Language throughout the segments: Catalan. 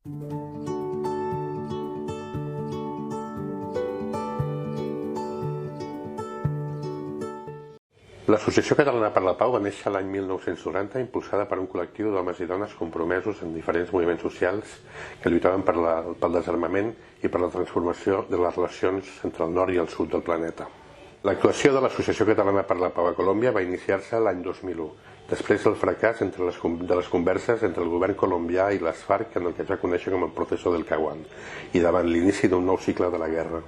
L'Associació Catalana per la Pau va néixer l'any 1990, impulsada per un col·lectiu d'homes i dones compromesos en diferents moviments socials que lluitaven pel desarmament i per la transformació de les relacions entre el nord i el sud del planeta. L'actuació de l'Associació Catalana per la Pau a Colòmbia va iniciar-se l'any 2001, després del fracàs de les converses entre el govern colombià i les FARC en el que es va conèixer com el Proceso del Caguán i davant l'inici d'un nou cicle de la guerra.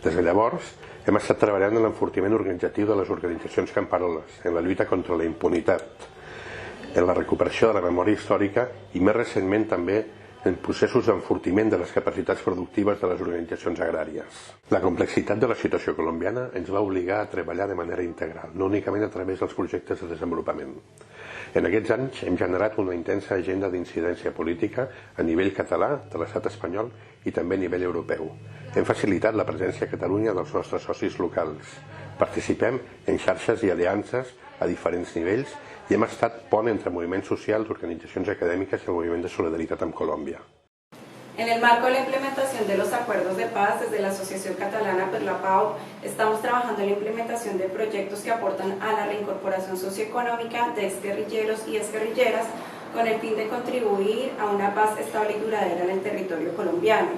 Des de llavors, hem estat treballant en l'enfortiment organitzatiu de les organitzacions camperoles, en la lluita contra la impunitat, en la recuperació de la memòria històrica i més recentment també en processos d'enfortiment de les capacitats productives de les organitzacions agràries. La complexitat de la situació colombiana ens va obligar a treballar de manera integral, no únicament a través dels projectes de desenvolupament. En aquests anys hem generat una intensa agenda d'incidència política a nivell català, de l'estat espanyol i també a nivell europeu. Hem facilitat la presència a Catalunya dels nostres socis locals. Participem en xarxes i aliances a diferents nivells y hem estat pont entre moviments socials, organitzacions acadèmiques y el moviment de solidaritat amb Colòmbia. En el marco de la implementación de los acuerdos de paz, desde la Asociación Catalana por la Pau, estamos trabajando en la implementación de proyectos que aportan a la reincorporación socioeconómica de exguerrilleros y exguerrilleras con el fin de contribuir a una paz estable y duradera en el territorio colombiano.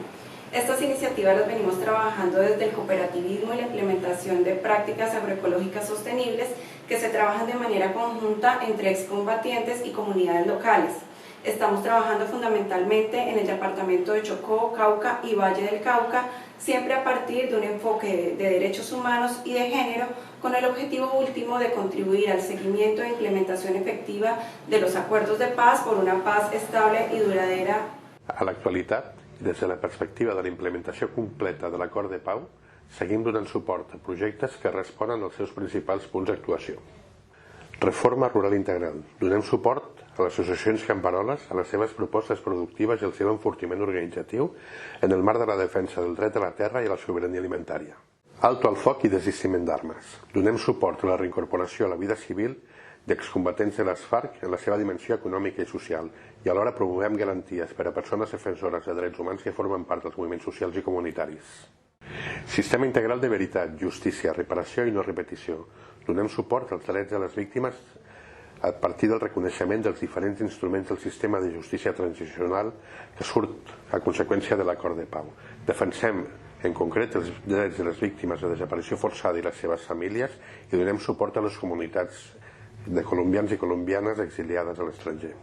Estas iniciativas las venimos trabajando desde el cooperativismo y la implementación de prácticas agroecológicas sostenibles que se trabajan de manera conjunta entre excombatientes y comunidades locales. Estamos trabajando fundamentalmente en el departamento de Chocó, Cauca y Valle del Cauca, siempre a partir de un enfoque de derechos humanos y de género, con el objetivo último de contribuir al seguimiento e implementación efectiva de los acuerdos de paz por una paz estable y duradera. A l'actualitat, des de la perspectiva de la implementació completa de l'acord de pau, seguim donant suport a projectes que responen als seus principals punts d'actuació. Reforma rural integral. Donem suport a les associacions camperoles, a les seves propostes productives i al seu enfortiment organitzatiu en el marc de la defensa del dret a la terra i a la sobirania alimentària. Alto al foc i desistiment d'armes. Donem suport a la reincorporació a la vida civil d'excombatents de les FARC en la seva dimensió econòmica i social i alhora promovem garanties per a persones defensores de drets humans que formen part dels moviments socials i comunitaris. Sistema integral de veritat, justícia, reparació i no repetició. Donem suport als drets de les víctimes a partir del reconeixement dels diferents instruments del sistema de justícia transicional que surt a conseqüència de l'acord de pau. Defensem en concret els drets de les víctimes de desaparició forçada i les seves famílies i donem suport a les comunitats de colombians i colombianes exiliades a l'estranger.